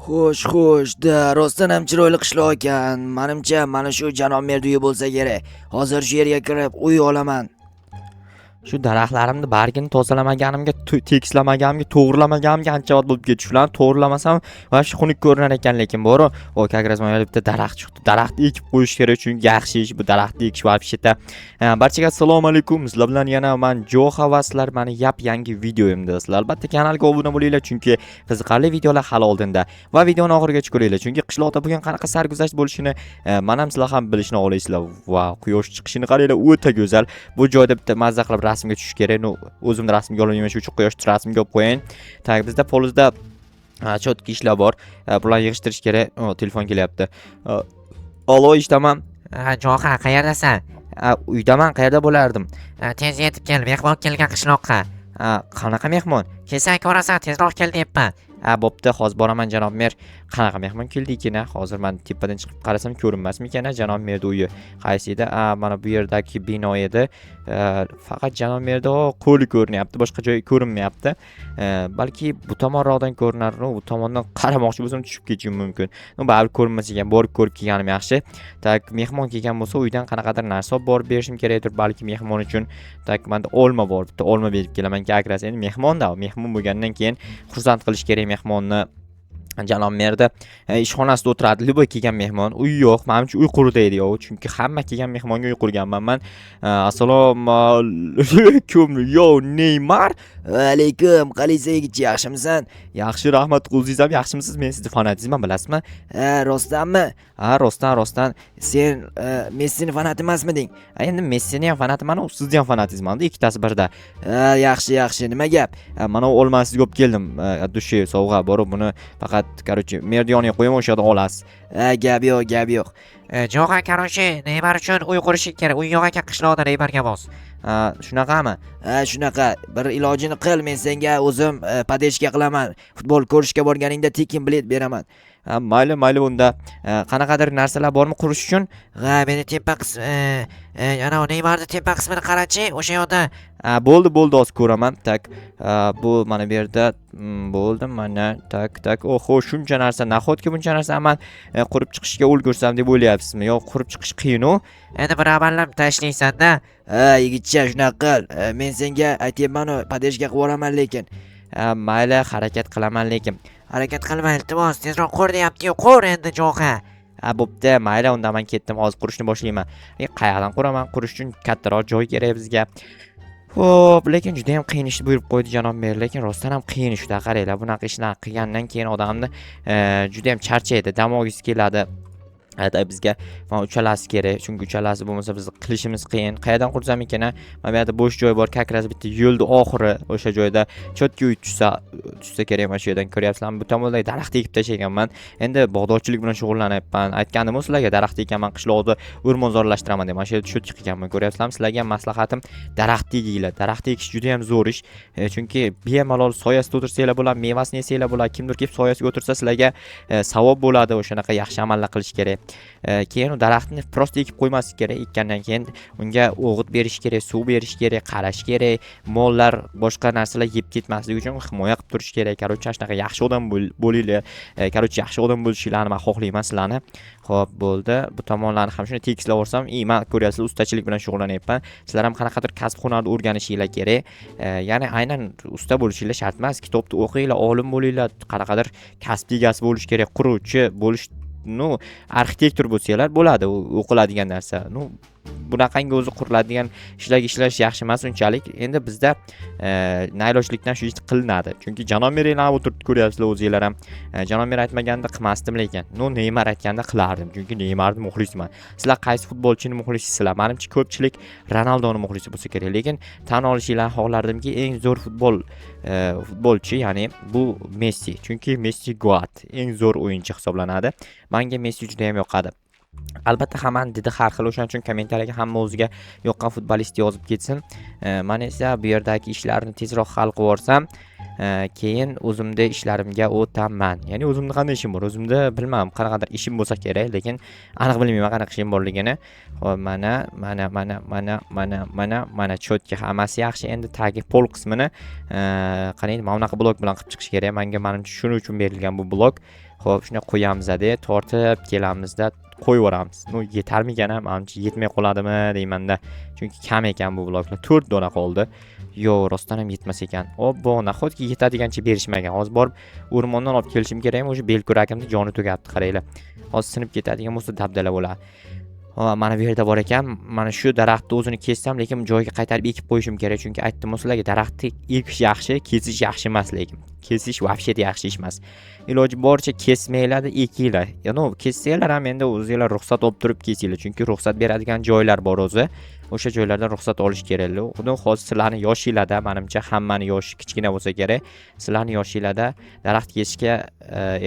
Xo'sh, da rostdan ham chiroyli qishloq ekan. Menimcha, mana shu janob Merduyi bo'lsa kerak. Hozir shu yerga kirib uy olaman. Shu daraxtlarimni bargini tozalamaganimga, tekislamaganimga, to'g'rilamaganimga ancha vaqt bo'lib ketdi. Shularni to'g'rilamasam va shu xunuk ko'rinar ekan, lekin bor-ku, o kagras mana bitta daraxt chiqdi. Daraxtni ekib qo'yish kerak, chunki yaxshi ish bu daraxtni ekish вообще-то. Barchaga assalomu alaykum. Sizlar bilan yana men Joxa va sizlar meni yangi videoyimda. Sizlar albatta kanalga obuna bo'linglar, chunki qiziqarli videolar hali oldinda. Va videoni oxirigacha ko'ringlar, chunki qishloqda bugun qanaqa sarguzasht bo'lishini men ham sizlar ham bilishni xohlaysizlar. Va quyosh chiqishini qaranglar, o'ta go'zal. Bu joyda bitta mazza qilib rasmga tushish kerak. O'zimni rasmga olaman, shu uchun quyosh rasmga olib qo'yayin. Tak, bizda polizda chotki ishlar bor. Bularni yig'ishtirish kerak. Telefon kelyapti. Alo, eshitaman. Jo'xa, qayerdasan? Uydaman, qayerda bo'lardim? Tez yetib kel, mehmon kelgan qishloqqa. Qanaqa mehmon? Kelsak ko'rasan, tezroq kel deyapman. Bo'pti, hozir boraman janob mer. Qanaqa mehmon keldi ekan? Hozir men tepadan chiqib qarasam ko'rinmasmi ekan janob merning uyi? Qaysi edi? Mana bu yerdagi bino edi. Faqat janob merda qo'li ko'rinyapti, boshqa joyi ko'rinmayapti. Balki bu tomonroqdan ko'rinar, bu tomondan qaramoqchi bo'lsam tushib ketishim mumkin. Baribir ko'rinmas ekan, borib ko'rib kelganim yaxshi. Tak, mehmon kelgan bo'lsa, uydan qanaqadir narsa olib borib berishim kerakdir, balki mehmon uchun. Tak, menda olma bor, bitta olma berib kelaman akras. Endi mehmonda, mehmon bo'lgandan keyin xursand qilish kerak mehmonni. Janob merda ishxonasida o'tiradi. Liboy kelgan mehmon, uy yo'q. Menimcha uy qurdi edi, chunki hamma kelgan mehmonga uy qurganman men. Assalomu alaykum. Yo, Neymar. Alaykum, qalaysan yigitcha, yaxshimisan? Yaxshi, rahmat. O'zingizam yaxshimisiz? Men sizni fanatizmman, bilasizmi? Rostdanmi? Rostdan. Sen Messini fanat emasmiding? Endi Messini ham fanatiman, sizni ham fanatizmanda, ikkitasi birda. Yaxshi, nima gap? Mana olmani sizga olib keldim. Dushi sovg'a borib, buni faqat merni yoniga qo'yaman, o'sha yerda olasiz. Gap yo'q. Jo'xa, qaroshi, Neymar uchun uy qurish kerak. Uy yo'q ekan qishloqda, Neymarga bos. Shunaqami? Shunaqa. Bir ilojini qil, men senga o'zim podeshka qilaman. Futbol ko'rishga borganingda tekin bilet beraman. Mayli unda qanaqadir narsalar bormi qurish uchun? Meni tepa qismi, ana Neymarning tepa qismini qarachi, o'sha yerda. Bo'ldi, hozir ko'raman. Tak, bu mana bu yerda bo'ldi mana. Tak. Oho, shuncha narsa, nahotki buncha narsa men qurib chiqishga ulgursam deb o'ylayapsizmi? Yo'q, qurib chiqish qiyin-ku. Endi bir amallab tashlaysan-da. Yigitcha, shunaqa qil. Men senga aytyapman, podeshka qilib yuboraman lekin. Mayli, harakat qilaman lekin. Harakat qilma, iltimos, tezroq qur deyapti-yu, qur endi Jo'xa. Bo'pti, mayli, unda men ketdim, hozir qurishni boshlayman. Qayerdan quraman? Qurish uchun kattaroq joy kerak bizga. Xo'p, lekin juda ham qiyin ishni buyurib qo'ydi janob mer, lekin rostdan ham qiyin ishda, qaranglar, bunaqa ishlarni qilgandan keyin odamni juda ham charchaydi, dam olgisi keladi. Bizga mana uchalasi kerak, chunki uchalasi bo'lmasa biz qilishimiz qiyin. Qayerdan qursam ekan? Mana bu yerda bo'sh joy bor, kakras bitta yo'lda oxiri, o'sha joyda chotki uy tushsa kerak. Mana shu yerdan ko'ryapsizlarmi? Bu tomonda daraxt ekib tashlaganman. Endi bog'dorchilik bilan shug'ullanyapman. Aytgandim sizlarga, daraxt ekanman, qishloqda o'rmonzorlashtirman deb. Mana shu yerda chotki qilganman, ko'ryapsizlarmi? Sizlarga ham maslahatim, daraxt ekinglar. Daraxt ekish juda ham zo'r ish. Chunki bemalol soyasida o'tirsanglar bo'ladi, mevasini yesanglar bo'ladi. Kimdir kelib soyasiga o'tirsa sizlarga savob bo'ladi. O'shanaqa yaxshi amallar qilish kerak. Keyin u daraxtni prosta ekib qo'ymaslik kerak. Ekkandan keyin unga o'g'it berish kerak, suv berish kerak, qarash kerak. Mollar, boshqa narsalar yeb ketmasligi uchun himoya qilib turish kerak. Qarochi, shunaqa yaxshi odam bo'linglar. Qarochi, yaxshi odam bo'lishingizni men xohlayman sizlarni. Xo'p, bo'ldi. Bu tomonlarni ham shuni tekislab o'rsam, men ko'ryapsizlar, ustachilik bilan shug'ullanyapman. Sizlar ham qanaqadir kasb hunarni o'rganishinglar kerak. Ya'ni aynan usta bo'lishinglar shart emas. Kitobni o'qinglar, olim bo'linglar, qanaqadir kasb egasi bo'lish kerak, quruvchi bo'lish, arxitektor bo'lsanglar bo'ladi, o'qiladigan narsa. Bunaqangi o'zi quriladigan ishlarga ishlash yaxshi emas unchalik. Endi bizda naylojlikdan shu ish qilinadi. Chunki janob merlar o'tirib ko'ryapsizlar o'zingizlar ham. Janob mer aytmaganda qilmasdim lekin. Neymar aytganda qilardim, chunki Neymarning muxlisiman. Sizlar qaysi futbolchining muxlisisizlar? Menimcha ko'pchilik Ronaldoning muxlisi bo'lsa kerak, lekin tan olishinglarni xohlardimki, eng zo'r futbolchi, ya'ni bu Messi. Chunki Messi goat, eng zo'r o'yinchi hisoblanadi. Menga Messi juda ham yoqadi. Albatta hammani didi har xil, o'shaning uchun kommentariyaga hamma o'ziga yoqqan futbolist yozib ketsin. Men esa bu yerdagi ishlarni tezroq hal qilib yuborsam, keyin o'zimda ishlarimga o'taman. Ya'ni o'zimda qanday ishim bor? O'zimda bilmadim, qanaqadir ishim bo'lsa kerak, lekin aniq bilmayman qanaqa ishim borligini. Xo'p, mana chotki hammasi yaxshi. Endi tagi pol qismini qarang, mana bunaqa blok bilan qilib chiqish kerak. Menimcha shuning uchun berilgan bu blok. Xo'p, shuni qo'yamiz-da, tortib kelamizda, qo'yib yuboramiz. Yetarmikan ham, menimcha yetmay qoladimi deymanda. Chunki kam ekan bu bloklar. 4 dona qoldi. Yo'q, rostdan ham yetmas ekan. Obbo, nahotki yetadigancha berishmagan. Hozir borib o'rmondan olib kelishim kerakmi? O'sha belkurakimni joni tugabdi, qaranglar. Hozir sinib ketadigan bo'lsa dabdala bo'ladi. Mana bu yerda bor ekan. Mana shu daraxtni o'zini kessam, lekin joyiga qaytarib ekib qo'yishim kerak, chunki aytdim sizlarga, daraxtni ekish yaxshi, kesish yaxshi emas, lekin kesish вообще yaxshi ish emas. Iloji boricha kesmanglar-da, ekinglar. Ya'ni kessanglar ham endi o'zingizlar ruxsat olib turib kesinglar, chunki ruxsat beradigan joylar bor o'zi. O'sha joylardan ruxsat olish kerak. Uni hozir sizlarning yoshingizda, menimcha hammani yoshi kichkina bo'lsa kerak. Sizlarning yoshingizda daraxt kesishga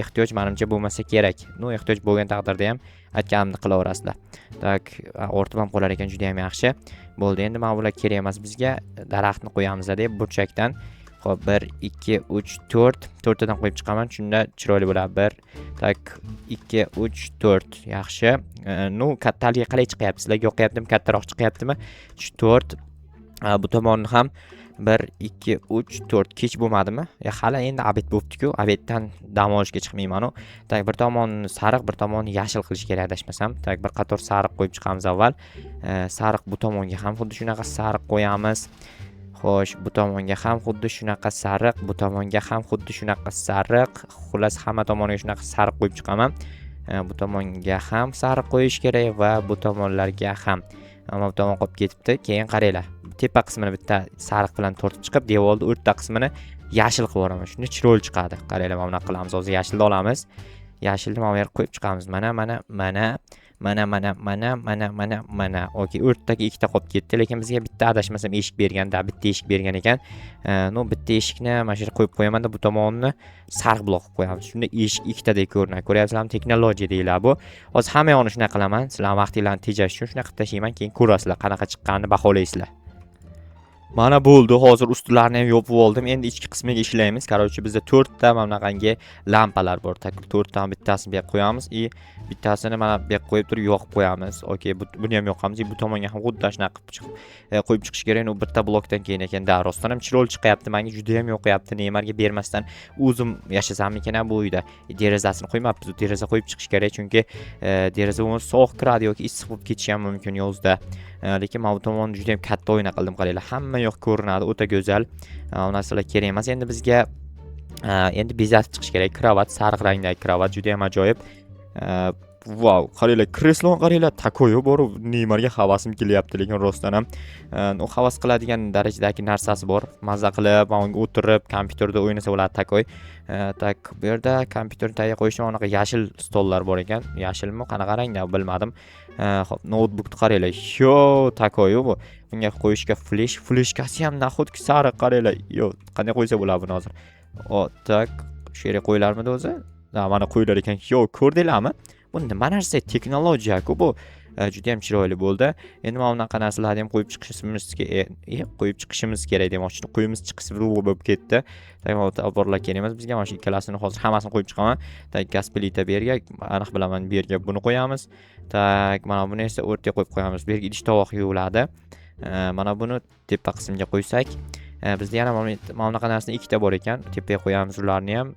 ehtiyoj menimcha bo'lmasa kerak. Ehtiyoj bo'lgan taqdirda ham aytganimni qilaverasizlar. Tak, ortib ham qolar ekan, juda ham yaxshi. Bo'ldi, endi mana bular kerak emas bizga. Daraxtni qo'yamiz deb burchakdan. Xo'p, 1 2 3 4 to'rttadan qo'yib chiqaman, shunda chiroyli bo'ladi. 1 tak 2 3 4 yaxshi. Kattaligi qalay chiqyapti? Sizlarga yoqyaptimi? Kattaroq chiqyaptimi? 4 bu tomonni ham 1 2 3 4 kech bo'lmadimi? Hali endi obed bo'libdi-ku. Obeddan dam olishga chiqmayman. Tak, bir tomonni sariq, bir tomonni yashil qilish kerak adashmasam. Tak, bir qator sariq qo'yib chiqamiz avval. Sariq bu tomonga ham xuddi shunaqa sariq qo'yamiz. Xo'sh, bu tomonga ham xuddi shunaqa sariq, bu tomonga ham xuddi shunaqa sariq. Xullas, hamma tomoniga shunaqa sariq qo'yib chiqaman. Bu tomonga ham sariq qo'yish kerak va bu tomonlarga ham. Ammo bu tomon qolib ketibdi. Keyin qaranglar. Tepa qismini bitta sariq bilan tortib chiqib, devorning o'rta qismini yashil qilib yuboraman. Shunda chiroyli chiqadi. Qaranglar, mana bunaqa qilamiz. Hozir yashilni olamiz. Yashilni mana bu yerga qo'yib chiqamiz. Mana. Okey, o'rtaga ikkita qolib ketdi, lekin bizga bitta adashmasam eshik berganda, bitta eshik bergan ekan. Bitta eshikni mana shu yerga qo'yib qo'yaman-da, bu tomonni sariq blok qilib qo'yamiz. Shunda eshik ikkitadek ko'rinadi. Ko'ryapsizlarmi? Texnologiya deyiladi bu. Hozir hamma yo'qni shunaqa qilaman. Sizlar vaqtinglarni tejash uchun shunaqa qilib tashlayman, keyin ko'rasizlar qanaqa chiqqanini baholaysizlar. Mana bo'ldi. Hozir ustilarini ham yopib oldim. Endi ichki qismiga ishlaymiz. Qarovchi, bizda 4 ta mana bunaqangi lampalar bor. 4 tadan bittasini bu yerga qo'yamiz. Bittasini mana bu yerga qo'yib turib yoqib qo'yamiz. Okey, buni ham yoqamiz. Bu tomonga ham xuddi shunaqa qo'yib chiqish kerak. U bitta blokdan keyin ekan. Rostdan ham chiroyli chiqyapti. Menga juda ham yoqyapti. Neymarga bermasdan o'zim yashasammikan bu uyda. Derazasini qo'ymabmiz. Deraza qo'yib chiqish kerak, chunki deraza bo'lmasa sovuq kiradi yoki issiq bo'lib ketishi ham mumkin yozda. Lekin men bu tomonni juda ham katta o'yna qildim, qaranglar. Hamma yoq ko'rinadi, o'ta go'zal. Bu narsalar kerak emas. Endi bizga endi bezatib chiqish kerak. Kravat, sariq rangdagi kravat juda ham ajoyib. Wow, qaranglar, kresloni qaranglar, takoyi bor. Neymarga havasim kelyapti, lekin rostdan ham u havas qiladigan darajadagi narsasi bor. Mazza qilib, unga o'tirib, kompyuterda o'ynasa bo'ladi takoy. Tak, bu yerda kompyuterni tagiga qo'yishim onaqa yashil stollar bor ekan. Yashilmi, qanaqa rangda bilmadim. Hop, notebookni qaranglar. Yo, takoyi bu. Bunga qo'yishga fleshkasi ham nahotki sariq, qaranglar. Yo, qanday qo'ysa bo'ladi buni hozir? Tak, shu yerga qo'yilarmidi o'zi? Mana qo'yilar ekan. Yo, ko'rdinglarmi? Bu nima narsa? Texnologiya-ku bu. Juda ham chiroyli bo'ldi. Endi mana bunaqa narsalarni ham qo'yib chiqishimiz kerak demoqchi. Qo'yimiz chiqisi bo'lib ketdi. Taborlar kerak emas bizga. Mana shu ikkalasini hozir hammasini qo'yib chiqaman. Tak, gaz plita bu yerga, aniq bilaman, bu yerga buni qo'yamiz. Tak, mana buni esa o'rtaga qo'yib qo'yamiz. Bu yerga idish tovoq yuviladi. Mana buni tepa qismiga qo'ysak, bizda yana mana bunaqa narsani ikkita bor ekan. Tepaga qo'yamiz ularni ham.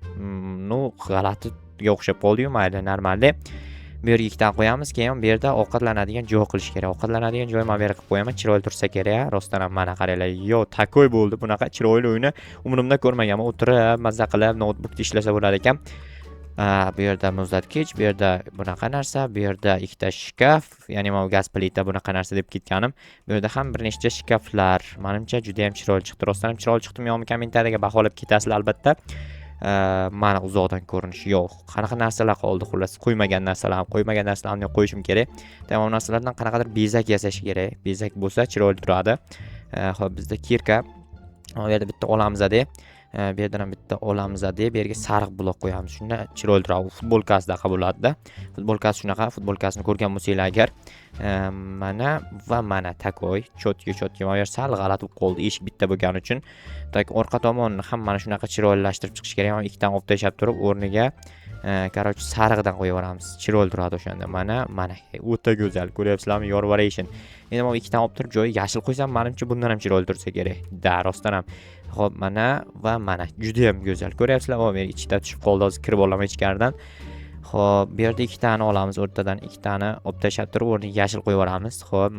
G'alatiga o'xshab qoldi-yu, mayli, normalda. Bu yerga ikkitani qo'yamiz, keyin bu yerda ovqatlanadigan joy qilish kerak. Ovqatlanadigan joy mana bu yerga qilib qo'yaman, chiroyli tursa kerak. Rostdan ham mana qaranglar. Yo, takoy bo'ldi. Bunaqa chiroyli uyni umrimda ko'rmaganman. O'tirib, mazza qilib, notebookda ishlasa bo'lar ekan. Bu yerda muzlatgich, bu yerda bunaqa narsa, bu yerda ikkita shkaf, ya'ni mana gaz plita bunaqa narsa deb ketganim. Bu yerda ham bir nechta shkaflar. Menimcha juda ham chiroyli chiqdi. Rostdan ham chiroyli chiqdimi yo'qmi, kommentariyaga baholab ketasizlar albatta. Mana uzoqdan ko'rinishi yo'q. Qanaqa narsalar qoldi, xullas qo'ymagan narsalarni qo'yishim kerak. Tamom, narsalardan qanaqadir bezak yasash kerak. Bezak bo'lsa chiroyli turadi. Xo'p, bizda kirka. Bu yerda bitta olamiz-da. Bu yerdan ham bitta olamiz deb, bu yerga sariq blok qo'yamiz. Shunda chiroyli turadi. Futbolkasida bo'ladi-da. Futbolkasi shunaqa, futbolkasini ko'rgan bo'lsanglar agar, mana va mana takoy, cho'tki. Mana sal g'alati bo'lib qoldi, eshik bitta bo'lgani uchun. Tak orqa tomonni ham mana shunaqa chiroylashtirib chiqish kerak. Mana ikkidan olib tashlab turib, o'rniga короче sariqdan qo'yib yuboramiz. Chiroyli turadi o'shanda. Mana o'ta go'zal. Ko'ryapsizlarmi? Yorvaration. Endi men ikkidan olib turib joyi yashil qo'ysam, menimcha bundan ham chiroyli tursa kerak. Da, rostdan ham. Xo'p, mana va mana juda ham go'zal. Ko'ryapsizlar, men ichida tushib qoldi, hozir kirib olaman ichkaridan. Xo'p, bu yerda ikkitani olamiz, o'rtadan ikkitani olib tashlab turib, o'rniga yashil qo'yib yuboramiz. Xo'p,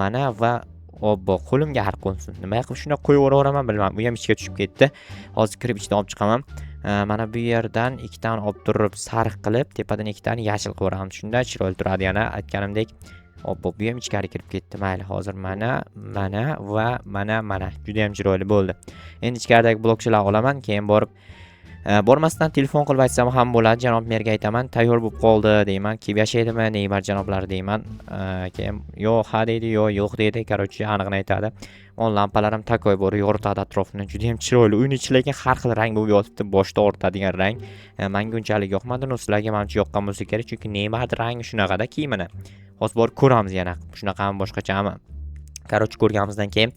mana va obbo, qo'limga har qo'nsin. Nima qilib shunday qo'yib yuboraman bilmadim. Bu ham ichga tushib ketdi. Hozir kirib ichdan olib chiqaman. Mana bu yerdan ikkitani olib turib sariq qilib, tepadan ikkitani yashil qilib yuboramiz. Shunda chiroyli turadi yana aytganimdek. Obbo, bu ham ichkari kirib ketdi. Mayli, hozir mana va mana. Juda ham chiroyli bo'ldi. Endi ichkaridagi blokchalarni olaman, keyin borib bormasdan telefon qilib aytsam ham bo'ladi. Janob merga aytaman, tayyor bo'lib qoldi deyman. Kelib yashaydimi, Neymar janoblari deyman. Keyin ha deydi, yo'q deydi. Короче, aniqni aytadi. On lampalarim takoy bor, yoritadi atrofni. Juda ham chiroyli. Uyning ichi lekin har xil rang bo'lib yotibdi, boshda o'rtadigan rang. Menga unchalik yoqmadi, sizlarga menimcha yoqqan bo'lsa kerak, chunki Neymar rangi shunaqada kiyimini. Hozir borib ko'ramiz yana. Shunaqami, boshqachami? Короче, ko'rganimizdan keyin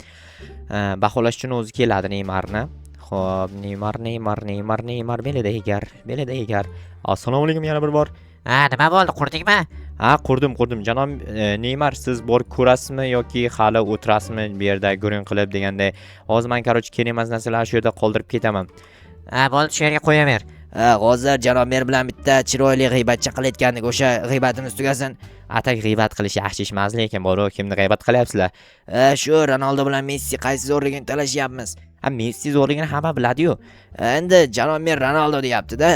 baholash uchun o'zi keladi Neymarni. Xo'p, Neymar belida egar. Assalomu alaykum yana bir bor. Nima bo'ldi, qurdingmi? Ha, qurdim. Janob Neymar, siz borib ko'rasizmi yoki hali o'tirasizmi bu yerda guring qilib deganda, hozir men короче kerak emas narsalarni shu yerda qoldirib ketaman. Bo'ldi, shu yerga qo'yaver. Hozir janob mer bilan bitta chiroyli g'iybatchi qilayotgandik, o'sha g'iybatimiz tugasin. Atak g'iybat qilish yaxshi ish emas, lekin bor, kimni g'iybat qilyapsizlar? Shu Ronaldo bilan Messi qaysi zo'rligini talashyapmiz. Messi zo'rligini hamma biladi-yu. Endi janob mer Ronaldo deyapti-da.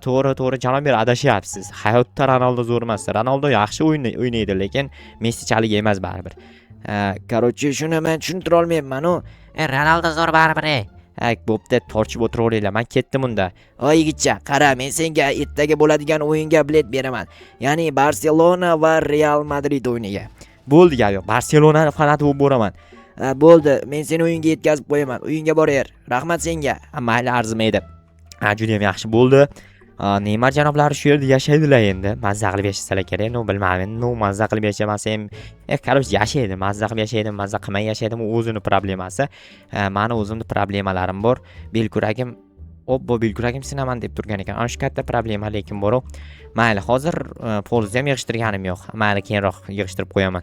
To'g'ri, janob mer adashyapsiz. Hayotda Ronaldo zo'r emas. Ronaldo yaxshi o'ynaydi, lekin Messi-chalik emas baribir. Короче, shuni men tushuntira olmayapman-ku. Ronaldo zo'r baribir. Bo'pti, torchib o'tiraveringlar. Men ketdim unda. Oy yigitcha, qara, men senga ertaga bo'ladigan o'yinga bilet beraman. Ya'ni Barselona va Real Madrid o'yiniga. Bo'ldi gap yo'q. Barselona fanati bo'lib boraman. Bo'ldi, men seni uyingga yetkazib qo'yaman. Uyingga boraver. Rahmat senga. Mayli, arzimaydi. Juda ham yaxshi bo'ldi. Neymar janoblari shu yerda yashaydilar endi. Mazza qilib yashasalar kerak. Bilmadim. Mazza qilib yashamasam, короче, yashaydi. Mazza qilib yashaydi, mazza qilmay yashaydi. U o'zining problemasi. Meni o'zimning problemalarim bor. Belkuragim belkuragim sinaman deb turgan ekan. Ana shu katta problema, lekin bor. Mayli, hozir polzni ham yig'ishtirganim yo'q. Mayli, keyinroq yig'ishtirib qo'yaman.